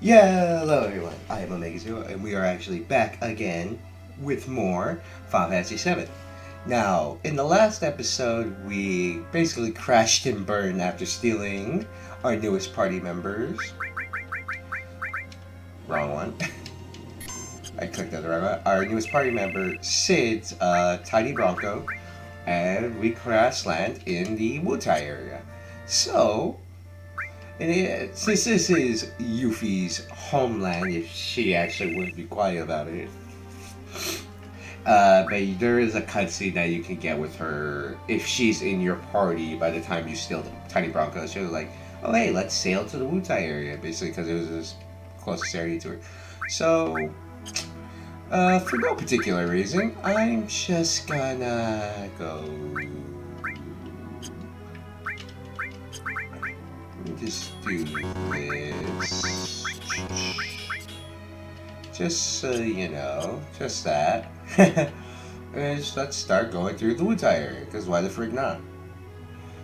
Yeah, hello everyone. I am Omega Zero, and we are actually back again with more Final Fantasy VII. Now, in the last episode, we basically crashed and burned after stealing our newest party members. Wrong one. I clicked on the wrong one. Our newest party member, Sid's Tiny Bronco, and we crash land in the Wutai area. So, since this is Yuffie's homeland, if she actually would be quiet about it, but there is a cutscene that you can get with her if she's in your party by the time you steal the Tiny Bronco. She was like, oh hey, let's sail to the Wutai area, basically because it was the closest area to her. So, for no particular reason, I'm just gonna go... Let me just do this. Just so you know, just that. Let's start going through the Wutai area, because why the frig not?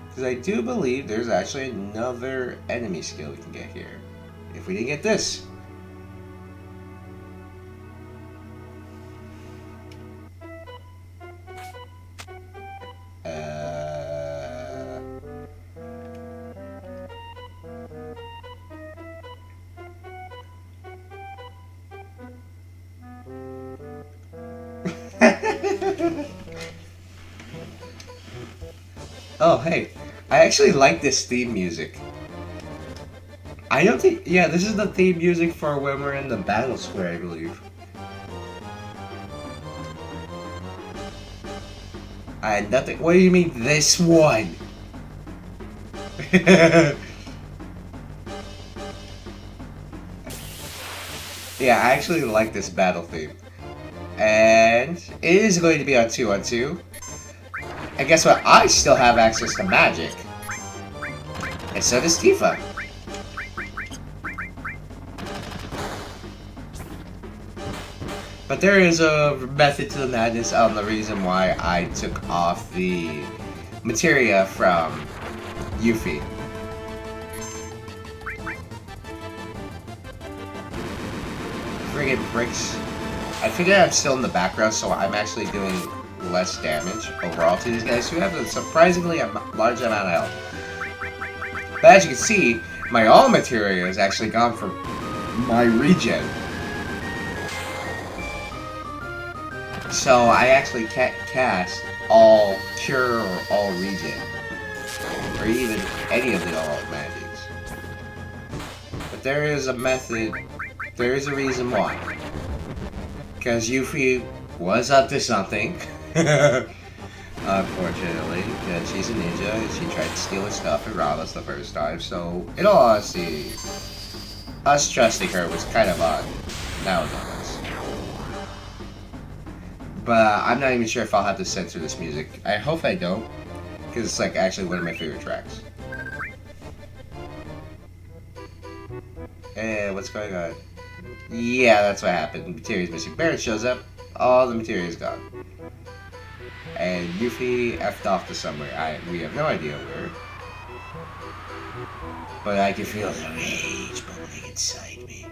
Because I do believe there's actually another enemy skill we can get here. If we didn't get this. Oh, hey. I actually like this theme music. I don't think... Yeah, this is the theme music for when we're in the battle square, I believe. Nothing... What do you mean, this one? Yeah, I actually like this battle theme. And it is going to be on 2-on-2. And guess what? I still have access to magic. And so does Tifa. But there is a method to the madness on the reason why I took off the materia from Yuffie. Friggin' bricks. I figure I'm still in the background, so I'm actually doing less damage overall to these guys who have a surprisingly large amount of health. But as you can see, my all materia is actually gone from my regen. So I actually can't cast all cure or all regen. Or even any of the all magics. But there is a method, there is a reason why. Because Yuffie was up to something. Unfortunately, because she's a ninja and she tried to steal his stuff and rob us the first time, so in all honesty, us trusting her was kind of odd. That was honest. But I'm not even sure if I'll have to censor this music. I hope I don't, because it's like actually one of my favorite tracks. Hey, what's going on? Yeah, that's what happened. Materia's missing. Barret shows up, all the materia's gone. And Yuffie effed off to somewhere. We have no idea where. But I can feel the rage bubbling inside me.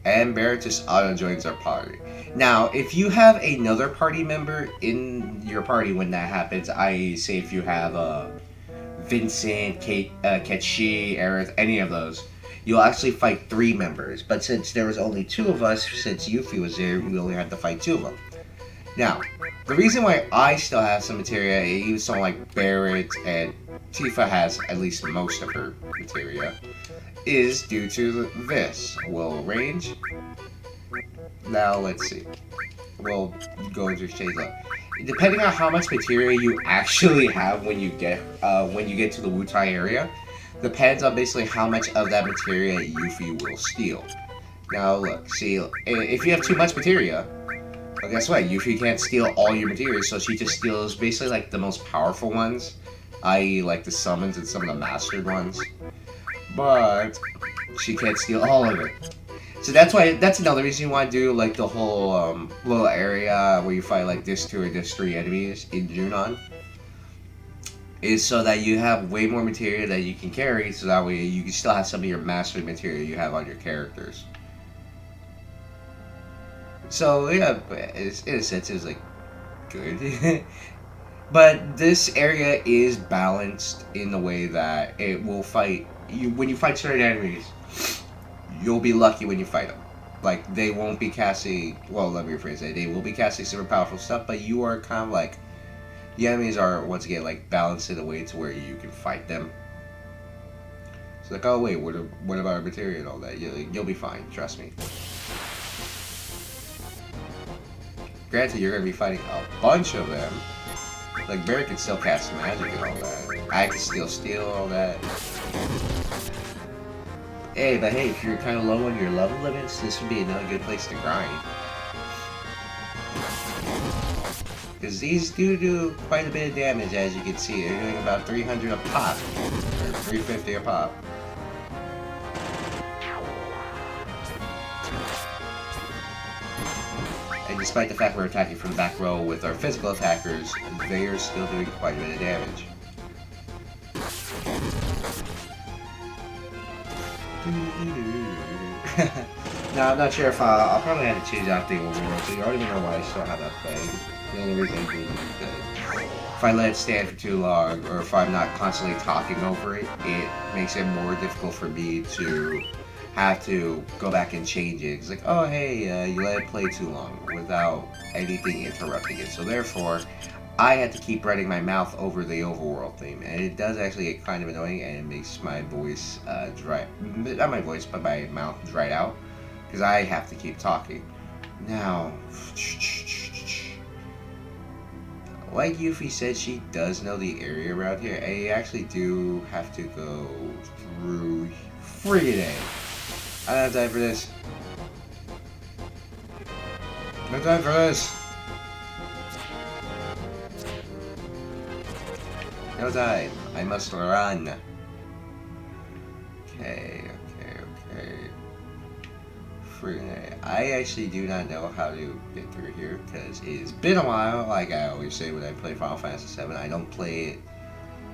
And Barret just auto-joins our party. Now, if you have another party member in your party when that happens, I say if you have Vincent, Ketchi, Aerith, any of those, you'll actually fight 3 members. But since there was only 2 of us, since Yuffie was there, we only had to fight 2 of them. Now, the reason why I still have some materia, even someone like Barret and Tifa has at least most of her materia, is due to this. We'll range. Now, let's see. We'll go into shades up. Depending on how much materia you actually have when you get to the Wutai area, depends on basically how much of that materia Yuffie will steal. Now look, see, if you have too much materia, well guess what, Yuffie can't steal all your materia, so she just steals basically like the most powerful ones, i.e. like the summons and some of the mastered ones. But she can't steal all of it. So that's another reason you want to do like the whole little area where you fight like this 2 or this 3 enemies in Junon. is so that you have way more material that you can carry, so that way you can still have some of your mastery material you have on your characters. So yeah, in a sense, it's like good. But this area is balanced in the way that it will fight you when you fight certain enemies. You'll be lucky when you fight them. Like they won't be casting. Well, let me rephrase that. They will be casting super powerful stuff, but you are kind of like the enemies are once again like balanced in a way to where you can fight them. It's like, oh wait, what about our material and all that? You'll be fine. Trust me. Granted, you're gonna be fighting a bunch of them. Like Barry can still cast magic and all that. I can still steal all that. Hey, but hey, if you're kind of low on your level limits, this would be another good place to grind. Because these do quite a bit of damage, as you can see. They're doing about 300 a pop, or 350 a pop. And despite the fact we're attacking from the back row with our physical attackers, they are still doing quite a bit of damage. Now, I'm not sure if I'll probably have to change out the overworld, so you already know why I still have that playing. The only reason I do is because if I let it stand for too long, or if I'm not constantly talking over it, it makes it more difficult for me to have to go back and change it. It's like, oh hey, you let it play too long without anything interrupting it. So therefore, I had to keep running my mouth over the overworld theme, and it does actually get kind of annoying, and it makes my voice dry. Not my voice, but my mouth dried out, because I have to keep talking. Now, like Yuffie said, she does know the area around here. I actually do have to go through friggin' A. I don't have time for this. No time for this. No time. I must run. Okay. I actually do not know how to get through here because it's been a while. Like I always say when I play Final Fantasy VII, I don't play it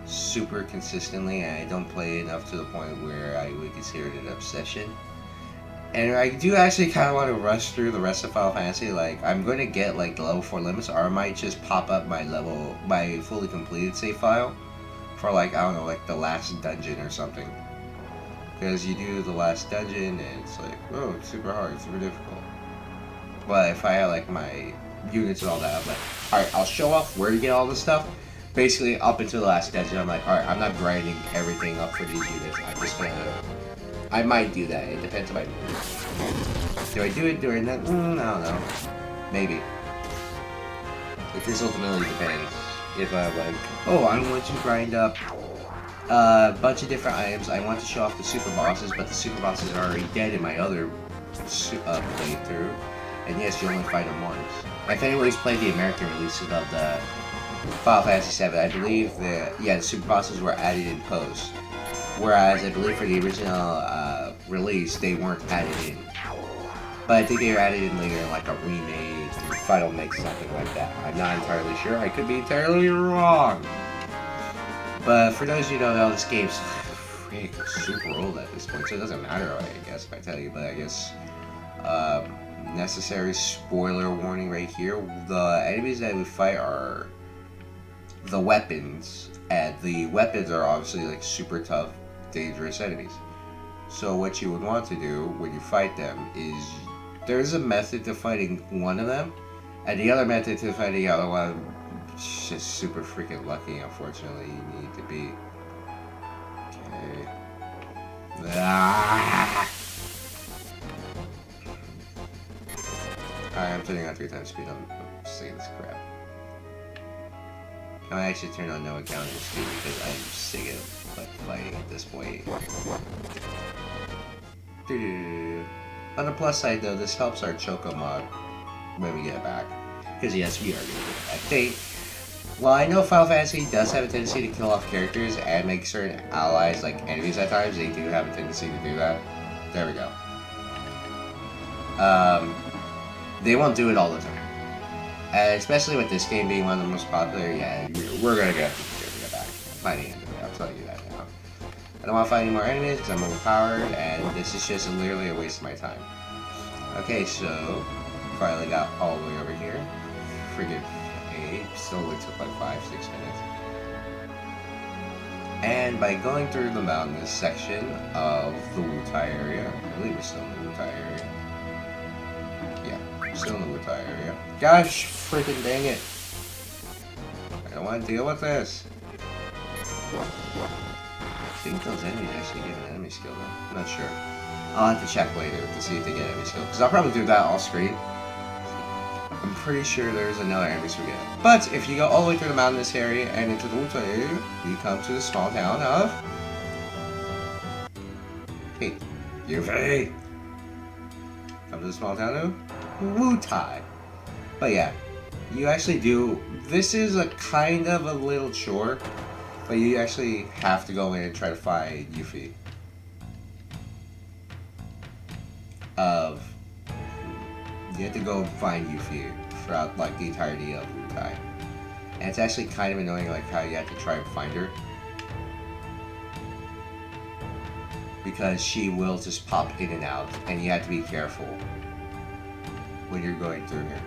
super consistently, and I don't play it enough to the point where I would consider it an obsession. And I do actually kind of want to rush through the rest of Final Fantasy. Like I'm going to get like the level 4 limits, or I might just pop up my fully completed save file for like, I don't know, like the last dungeon or something. Because you do the last dungeon and it's like, oh, it's super hard, it's super difficult. But if I have like my units and all that, I'm like, alright, I'll show off where to get all this stuff. Basically, up until the last dungeon, I'm like, alright, I'm not grinding everything up for these units. I'm just gonna... I might do that, it depends on my mood. Do I do it during that? I don't know. Maybe. It just ultimately depends. If I'm like, oh, I want to grind up a bunch of different items. I want to show off the super bosses, but the super bosses are already dead in my other playthrough. And yes, you only fight them once. If anybody's played the American releases of the Final Fantasy VII, I believe the super bosses were added in post. Whereas I believe for the original release, they weren't added in. But I think they were added in later in like a remake, final mix, something like that. I'm not entirely sure. I could be entirely wrong. But for those of you who don't know, this game's super old at this point, so it doesn't matter, I guess, if I tell you. But I guess necessary spoiler warning right here. The enemies that we fight are the weapons, and the weapons are obviously like super tough, dangerous enemies. So what you would want to do when you fight them is there's a method to fighting one of them, and the other method to fighting the other one. It's just super freaking lucky, unfortunately, you need to be. Okay. Ah! Alright, I'm turning on 3 times speed. I'm sick of this crap. I actually turned on no encounters too because I'm sick of like fighting at this point. On the plus side though, this helps our Choco mod when we get it back. Because yes, we are going to get it back. Well, I know Final Fantasy does have a tendency to kill off characters and make certain allies like enemies at times. They do have a tendency to do that. There we go. They won't do it all the time. Especially with this game being one of the most popular, yeah, we're gonna get back. fight an enemy. I'll tell you that now. I don't want to fight any more enemies because I'm overpowered, and this is just literally a waste of my time. Okay, so finally got all the way over here. Friggin' A. Still only took like 5-6 minutes. And by going through the mountainous section of the Wutai area, I believe we're still in the Wutai area. Yeah, we're still in the Wutai area. Gosh, freaking dang it. I don't want to deal with this. I think those enemies actually get an enemy skill though. I'm not sure. I'll have to check later to see if they get enemy skill. Because I'll probably do that off screen. I'm pretty sure there's another enemy we get. But if you go all the way through the mountainous area and into the Wutai area, you come to the small town of... Hey, Yuffie! Come to the small town of Wutai. But yeah, you actually do... This is a kind of a little chore. But you actually have to go in and try to find Yuffie. You have to go find Yuffie throughout like the entirety of Wutai. And it's actually kind of annoying like how you have to try and find her. Because she will just pop in and out and you have to be careful when you're going through her.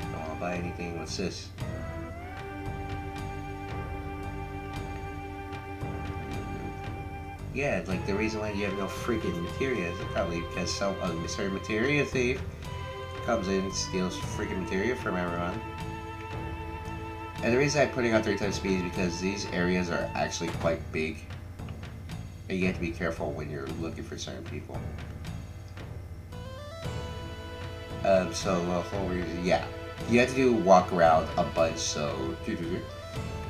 Don't want to buy anything. What's this? Yeah, like the reason why you have no freaking materia is probably because some certain materia thief comes in and steals freaking materia from everyone. And the reason I'm putting on 3 times speed is because these areas are actually quite big. And you have to be careful when you're looking for certain people. So the whole reason, yeah. You have to walk around a bunch, so...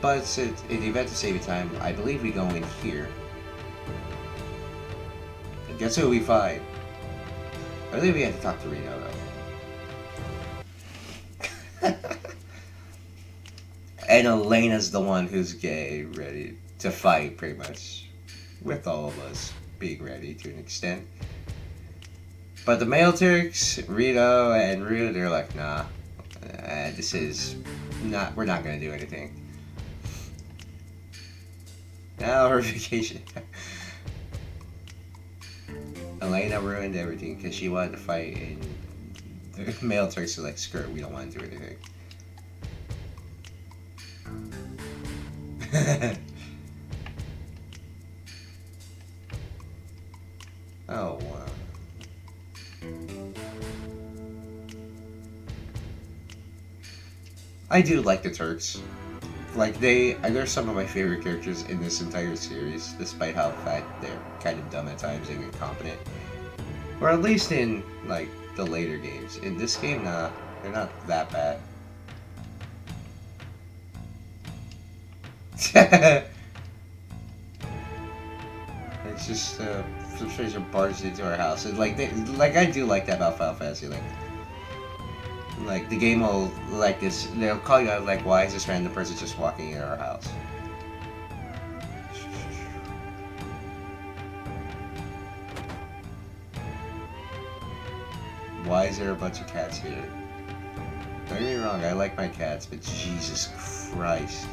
But in the event of saving time, I believe we go in here. Guess who we find? I believe we have to talk to Reno though. And Elena's the one who's gay, ready to fight pretty much. With all of us being ready to an extent. But the male Turks, Reno and Rue, they're like, nah. This is not, we're not gonna do anything. Now her vacation. Elena ruined everything because she wanted to fight, and the male Turks are like, screw it, we don't want to do anything. Oh, wow. I do like the Turks. Like, they're some of my favorite characters in this entire series, despite how fat they're kind of dumb at times and incompetent. Or at least in, like, the later games. In this game, nah, they're not that bad. It's just, some stranger barged into our house. And, like, I do like that about Final Fantasy, like, the game will, like this, they'll call you out, like, why is this random person just walking in our house? Why is there a bunch of cats here? Don't get me wrong, I like my cats, but Jesus Christ.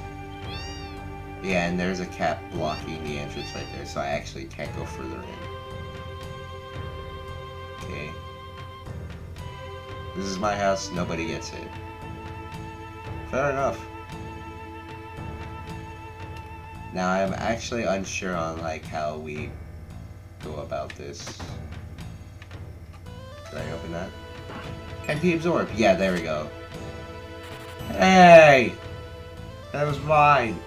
Yeah, and there's a cat blocking the entrance right there, so I actually can't go further in. Okay. This is my house, nobody gets it. Fair enough. Now I'm actually unsure on like how we go about this. Did I open that? Can be absorbed. Yeah, there we go. Hey! That was mine.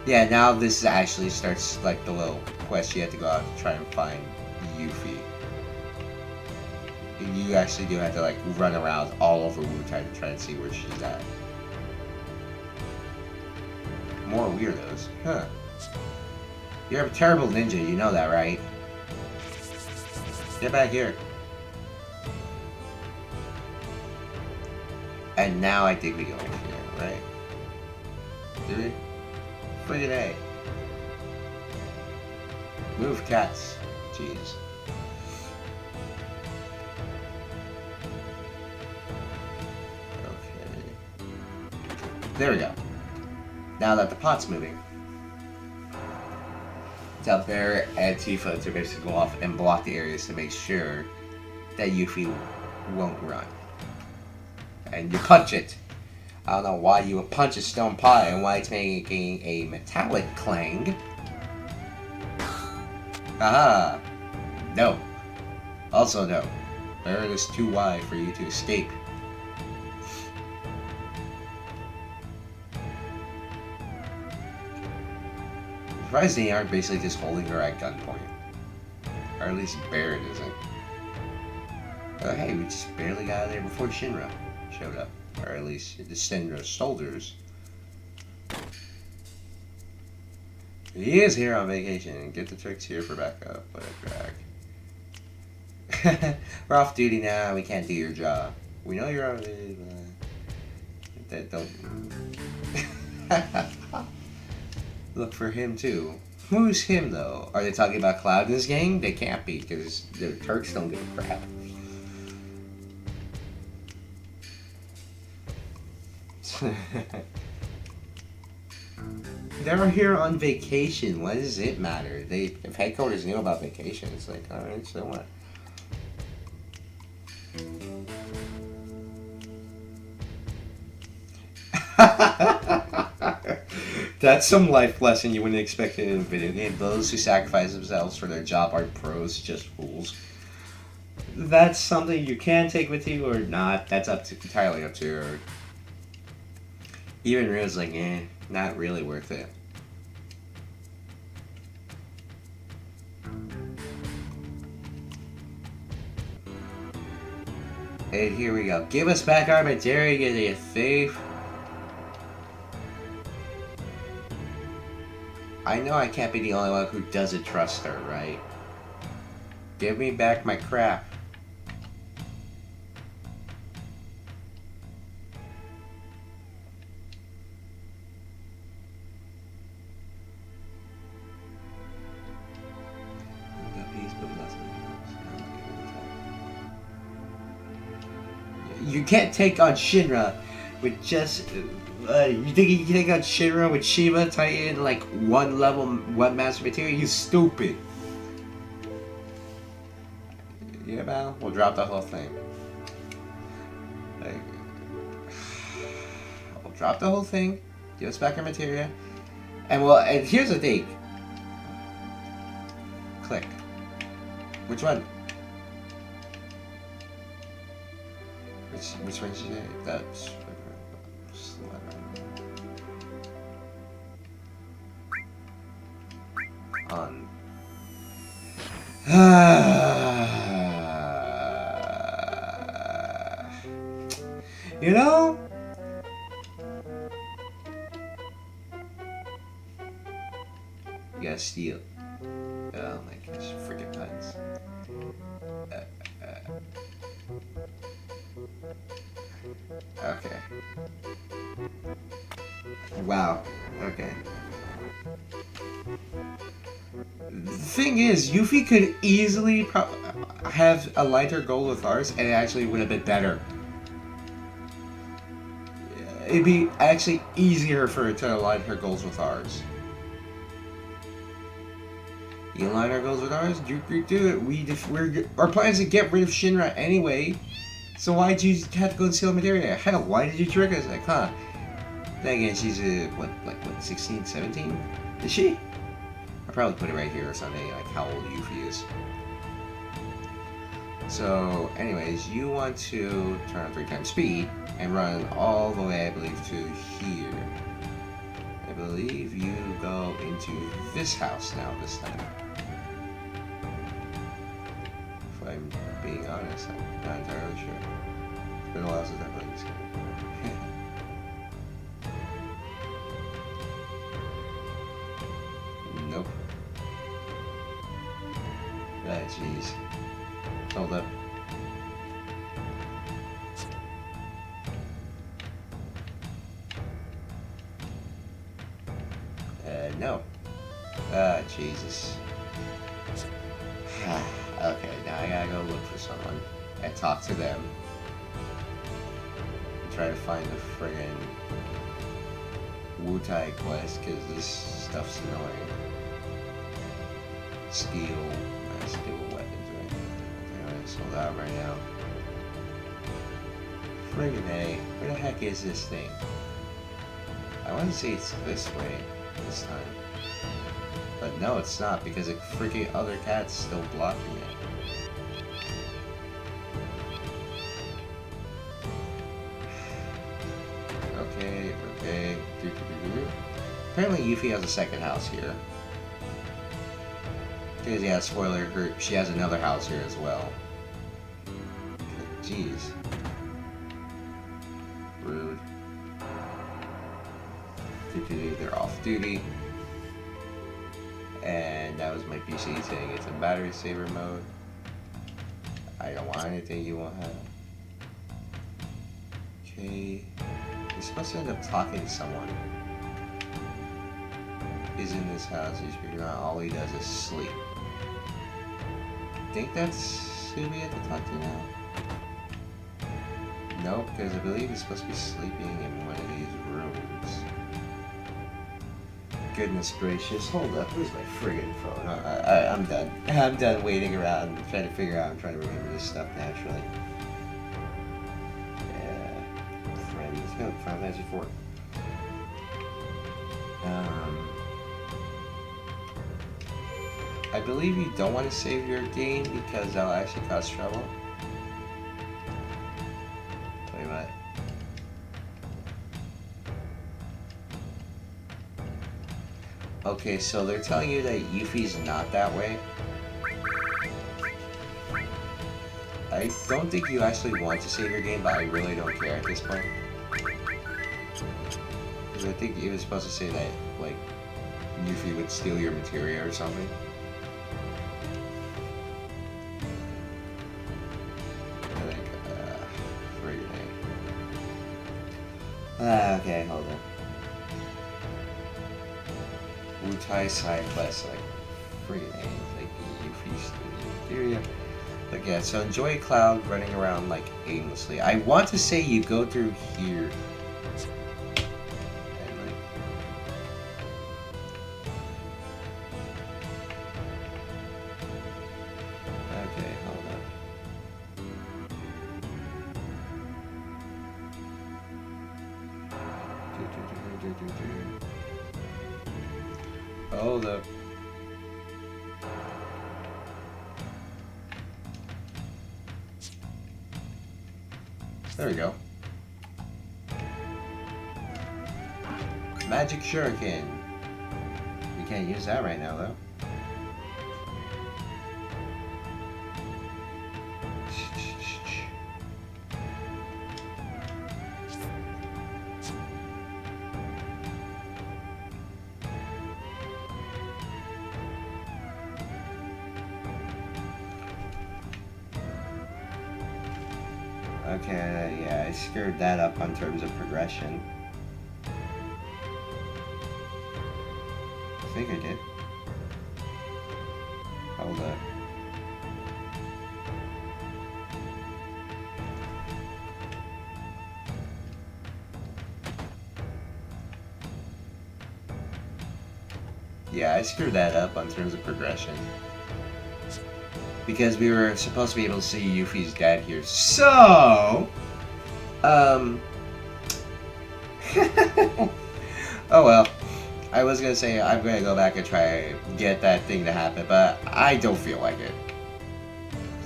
Yeah, now this actually starts like the little quest you have to go out to try and find Yuffie. You actually do have to like run around all over Wutai to try and see where she's at. More weirdos, huh? You're a terrible ninja, you know that, right? Get back here. And now I think we go in here, right? Do we? Friggin' A. Move, cats. Jeez. There we go. Now that the pot's moving, tell Bear and Tifa to basically go off and block the areas to make sure that Yuffie won't run. And you punch it. I don't know why you would punch a stone pot and why it's making a metallic clang. Aha! No. Also no. Barrel is too wide for you to escape. I'm surprised they aren't basically just holding her at gunpoint. Or at least Barrett isn't. Oh hey, we just barely got out of there before Shinra showed up. Or at least the Shinra soldiers. He is here on vacation. Get the Turks here for backup. What a drag. We're off duty now. We can't do your job. We know you're on duty, but don't look for him too. Who's him though? Are they talking about Cloud and his gang? They can't be because the Turks don't give a crap. They're here on vacation. What does it matter? If headquarters knew about vacation, it's like, alright, so what? That's some life lesson you wouldn't expect in a video game. Those who sacrifice themselves for their job are pros, just fools. That's something you can take with you or not. That's entirely up to you. Even Rio's like, not really worth it. Hey, here we go. Give us back our material, you thief. I know I can't be the only one who doesn't trust her, right? Give me back my crap. You can't take on Shinra with just... you think you can take on Shinra with Shiva Titan like one level, one master material? You stupid. Yeah, man. We'll drop the whole thing. Like, we'll drop the whole thing. Give us back our materia. And here's the thing. Click. Which one? Which one should I? That's on. You know? You gotta steal. Oh my gosh, freaking puns. Okay. Wow. Okay. The thing is, Yuffie could easily have aligned her goal with ours, and it actually would have been better. It'd be actually easier for her to align her goals with ours. You align our goals with ours? You do it. Our plan is to get rid of Shinra anyway. So why'd you have to go and steal materia? Hell, why did you trick us? Like, huh? Then again, she's what, 16, 17? Is she? I'll probably put it right here or something, like how old Yuffie is. So, anyways, you want to turn on 3x speed and run all the way, I believe, to here. I believe you go into this house now this time. If I'm being honest, I'm not entirely sure. It's been a while since I played this game. Nope. Ah, jeez. Hold up. No. Ah, Jesus. Okay, now I gotta go look for someone and talk to them. And try to find the friggin'... Wutai quest because this stuff's annoying. Steel weapons, right? Anyway, sold out right now. Friggin' A. Where the heck is this thing? I want to say it's this way this time. But no, it's not because a freaking other cat's still blocking it. Okay. Apparently Yuffie has a second house here. Because, yeah, spoiler, she has another house here as well. Jeez. Rude. They're off duty. And that was my PC saying it's in battery saver mode. I don't want anything you won't have. Okay. You're supposed to end up talking to someone. He's in this house, he's figuring out all he does is sleep. I think that's who we have to talk to now. Nope, because I believe he's supposed to be sleeping in one of these rooms. Goodness gracious, hold up, where's my friggin' phone? I'm done. I'm done waiting around and trying to figure out, I'm trying to remember this stuff naturally. Yeah, friends, no, Final Fantasy IV. I believe you don't want to save your game because that'll actually cause trouble. Wait, what? Okay, so they're telling you that Yuffie's not that way. I don't think you actually want to save your game, but I really don't care at this point. Because I think it was supposed to say that, like, Yuffie would steal your materia or something. Okay, hold on. Wutai side quest, like, friggin' A, like, Yuffie's materia. But yeah, so enjoy Cloud running around, like, aimlessly. I want to say you go through here. And, like... Okay, hold on. Hold up. There we go. Magic Shuriken. We can't use that right now, though. Okay, yeah, I screwed that up on terms of progression. I think I did. Hold up. Yeah, I screwed that up on terms of progression. Because we were supposed to be able to see Yuffie's dad here. So... oh well. I was gonna say I'm gonna go back and try and get that thing to happen, but I don't feel like it.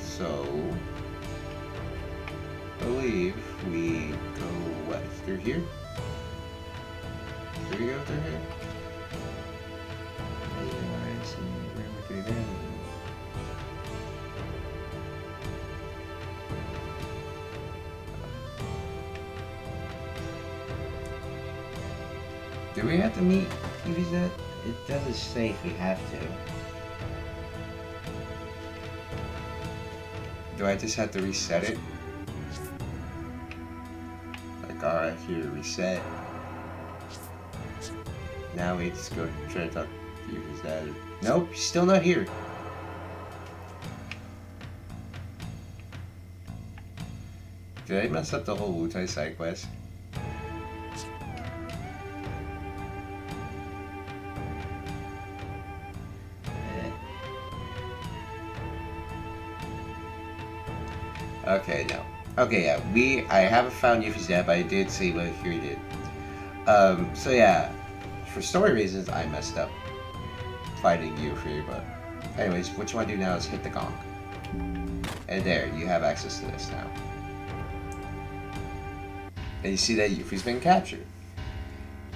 So... I believe we go, what, through here? Do we go through here? Do we have to meet Yuffie's dad? It doesn't say if we have to. Do I just have to reset it? Like, alright, here, reset. Now we just go try to talk to Yuffie's dad. Nope, he's still not here. Did I mess up the whole Wutai side quest? Okay, no. Okay, yeah, I haven't found Yuffie's dad, but I did see what he did. So yeah, for story reasons, I messed up fighting Yuffie, but anyways, what you want to do now is hit the gong. And there, you have access to this now. And you see that Yuffie's been captured.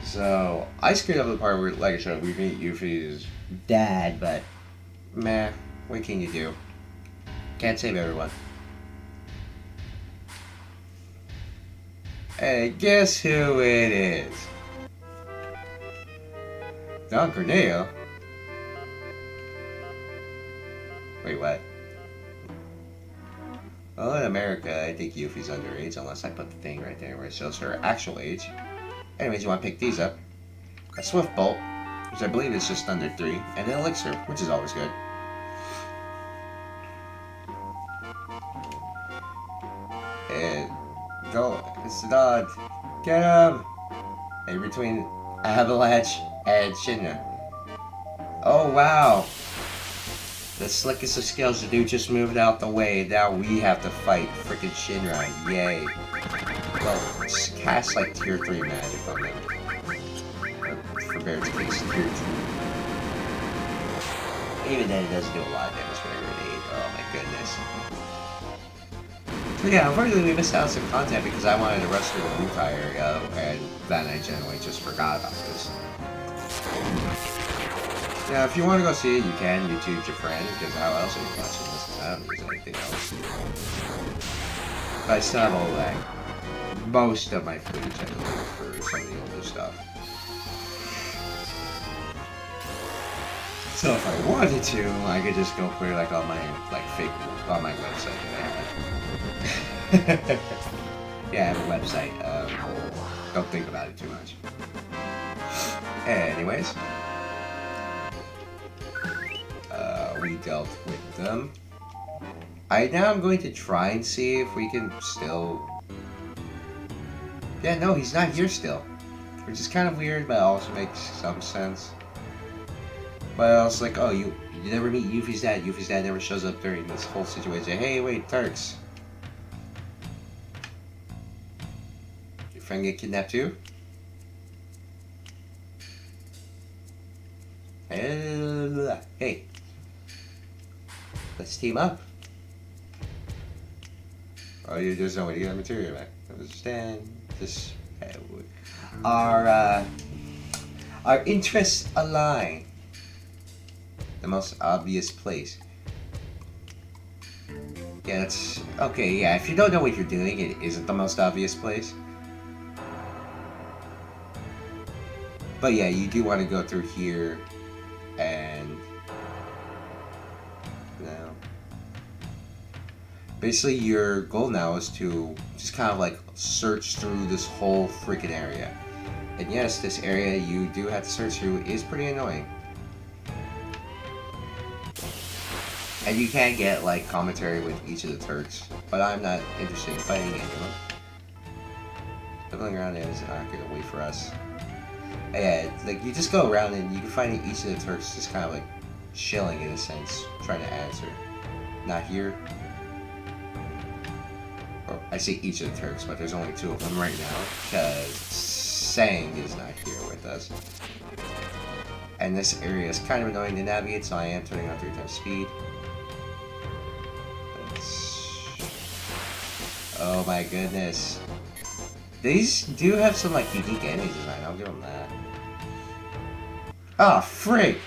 So, I screwed up the part where, like I said, we meet Yuffie's dad, but meh, what can you do? Can't save everyone. Hey, guess who it is? Don Corneo? Wait, what? Well, in America, I think Yuffie's underage, unless I put the thing right there where it shows her actual age. Anyways, you want to pick these up. A Swift Bolt, which I believe is just under 3, and an Elixir, which is always good. And go, it's the dog. Get him! And between Avalanche and Shinra. Oh wow! The slickest of skills, the dude just moved out the way. Now we have to fight frickin' Shinra. Yay. Well, just cast like tier 3 magic on them. For Barrett's case, tier 2. Even then, it doesn't do a lot of damage for a grenade. Oh my goodness. So yeah, unfortunately we missed out on some content because I wanted to rush through the Wutai area, and then I generally just forgot about this. Yeah, if you want to go see it, you can. YouTube's your friend, because how else are you watching this? I don't use anything else. But I still have all like most of my footage I believe for some of the older stuff. So if I wanted to, I could just go clear like all my like fake on my website that I have. Yeah, I have a website. Don't think about it too much. Anyways, we dealt with them. Now I'm going to try and see if we can still. Yeah, no, he's not here still, which is kind of weird, but also makes some sense. But I was like, oh, you never meet Yuffie's dad. Yuffie's dad never shows up during this whole situation. Hey, wait, Turks. Your friend get kidnapped too? Hey. Let's team up. Oh, you just don't want to get material back. Understand? Just our interests align. The most obvious place. Yeah, that's okay. Yeah, if you don't know what you're doing, it isn't the most obvious place. But yeah, you do want to go through here, and basically your goal now is to just kind of like search through this whole freaking area. And yes, this area you do have to search through is pretty annoying. And you can get like commentary with each of the Turks, but I'm not interested in fighting anyone. Doubling around is not gonna wait for us. And yeah, like you just go around and you can find each of the Turks just kind of like chilling in a sense, trying to answer. Not here. Or I say each of the Turks, but there's only 2 of them right now because Sang is not here with us. And this area is kind of annoying to navigate, so I am turning on 3 times speed. Oh my goodness. These do have some like unique enemy design, I'll give them that. Ah, oh, frick!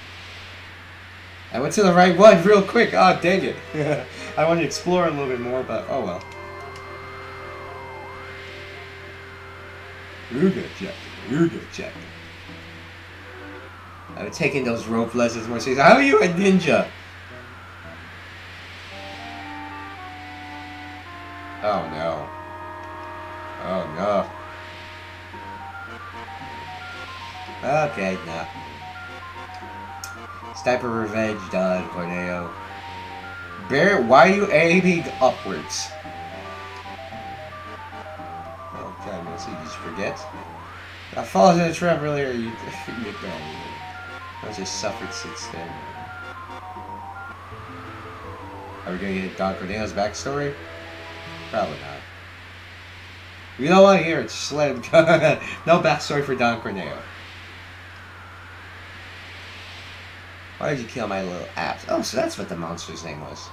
I went to the right one real quick, oh dang it. I wanted to explore a little bit more, but oh well. You're good, Jack. You're good, Jack. I'm taking those rope lessons more seriously. How are you a ninja? Oh no. Oh no. Okay, nah. Sniper revenge done, Corneo. Barrett, why are you aiming upwards? Oh god, Missy, did you forget? I fell into the trap earlier, you I just suffered since then. Are we gonna get Don Corneo's backstory? Probably not. We don't want to hear it. Just let him go. No backstory for Don Corneo. Why did you kill my little apps? Oh, so that's what the monster's name was.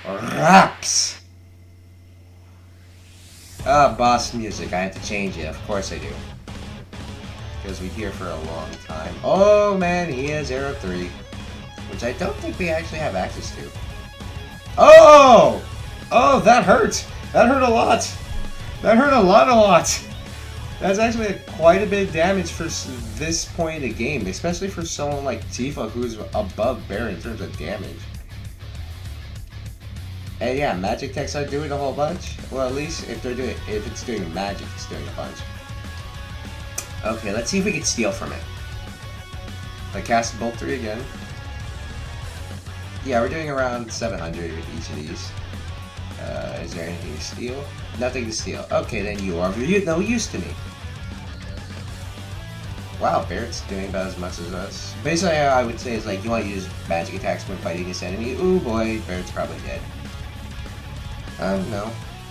Raps! Ah, boss music. I have to change it. Of course I do. Because we're here for a long time. Oh, man, he has Arrow 3. Which I don't think we actually have access to. Oh! Oh, that hurt! That hurt a lot! That hurt a lot! That's actually quite a bit of damage for this point in the game. Especially for someone like Tifa, who's above Bear in terms of damage. And yeah, magic techs are doing a whole bunch. Well, at least if it's doing magic, it's doing a bunch. Okay, let's see if we can steal from it. I cast Bolt 3 again. Yeah, we're doing around 700 with each of these. Is there anything to steal? Nothing to steal. Okay, then you are of no use to me. Wow, Barrett's doing about as much as us. Basically, I would say is like you want to use magic attacks when fighting this enemy. Ooh boy, Barrett's probably dead. No.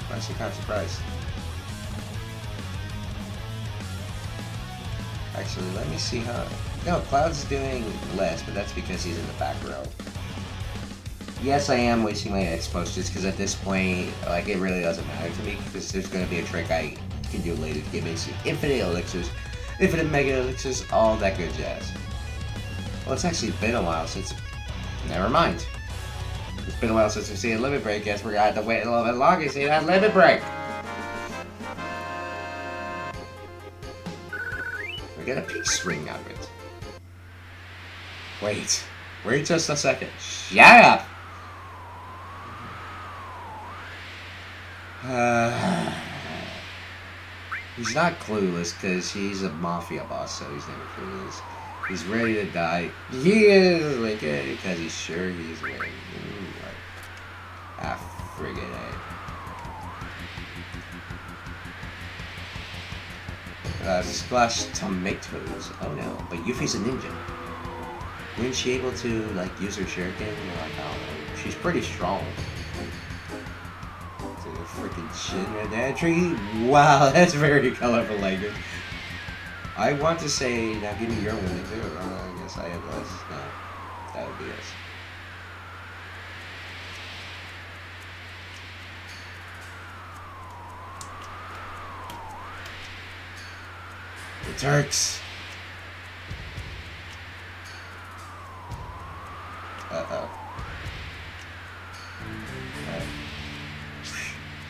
I'm actually kind of surprised. Actually, let me see how... No, Cloud's doing less, but that's because he's in the back row. Yes, I am wasting my X-Post just because at this point, like, it really doesn't matter to me because there's going to be a trick I can do later to get me infinite elixirs, infinite mega elixirs, all that good jazz. Well, it's actually been a while since... Never mind. It's been a while since we've seen a limit break. Guess we're going to have to wait a little bit longer to see that limit break. We get a peace ring out of it. Wait just a second. Shut up! He's not clueless because he's a mafia boss, so he's never clueless. He's ready to die. He is like because he's sure he's winning. Friggin' A. Splash tomatoes. Oh no, but Yuffie's a ninja. When she able to like use her shuriken? Like, I don't know. She's pretty strong. Freaking shit in that tree. Wow, that's very colorful language. I want to say, now give me your one too. I guess I have less. No, that would be us. The Turks.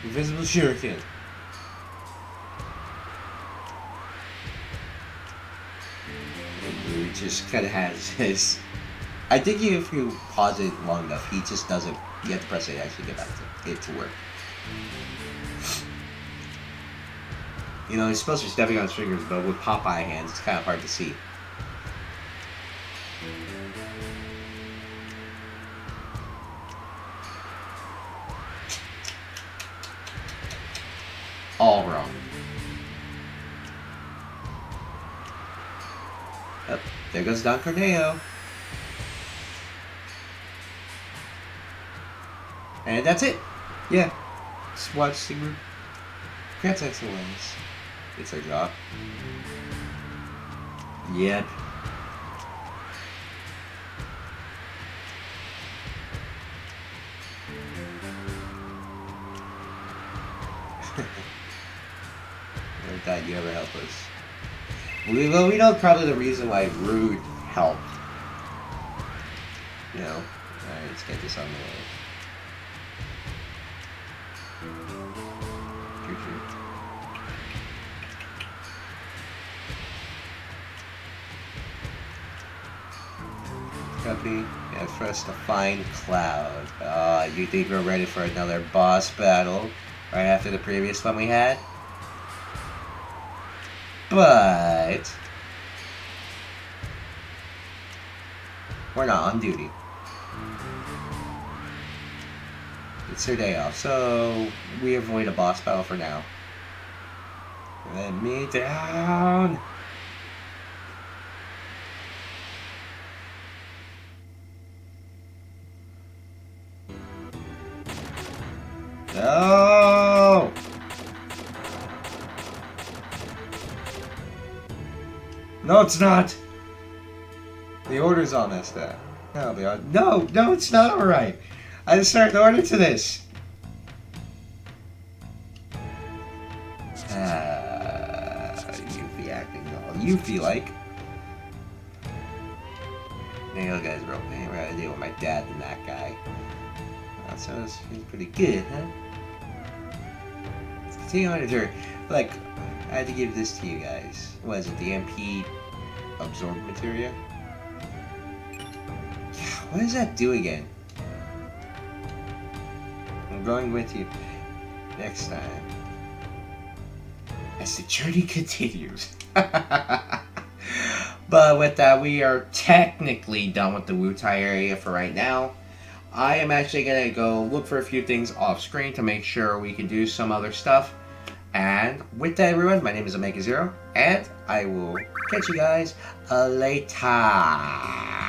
Invisible shuriken. He just kind of has his... I think if you pause it long enough, he just doesn't... You have to press it to actually get back to it to work. You know, he's supposed to be stepping on his fingers, but with Popeye hands, it's kind of hard to see. All wrong. Oh, there goes Don Corneo. And that's it. Yeah. Just watch the group. Grants excellence. It's our job. Yep. Never thought you ever help us. We know probably the reason why Rude helped. You know? Alright, let's get this on the way. Company, yeah, first to find Cloud. You think we're ready for another boss battle right after the previous one we had? But we're not on duty. It's her day off, so we avoid a boss battle for now. Let me down! No! No, it's not! The order's all messed up. No, it's not alright. I just started the order to this. Yuffie acting all Yuffie like. Now you guys are okay. We're gonna deal with my dad and that guy. So he's pretty good, huh? Let's continue on to turn. Like, I had to give this to you guys. What is it? The MP absorb materia? Yeah, what does that do again? I'm going with you next time. As the journey continues. But with that, we are technically done with the Wutai area for right now. I am actually going to go look for a few things off screen to make sure we can do some other stuff. And with that, everyone, my name is Omega Zero, and I will catch you guys later.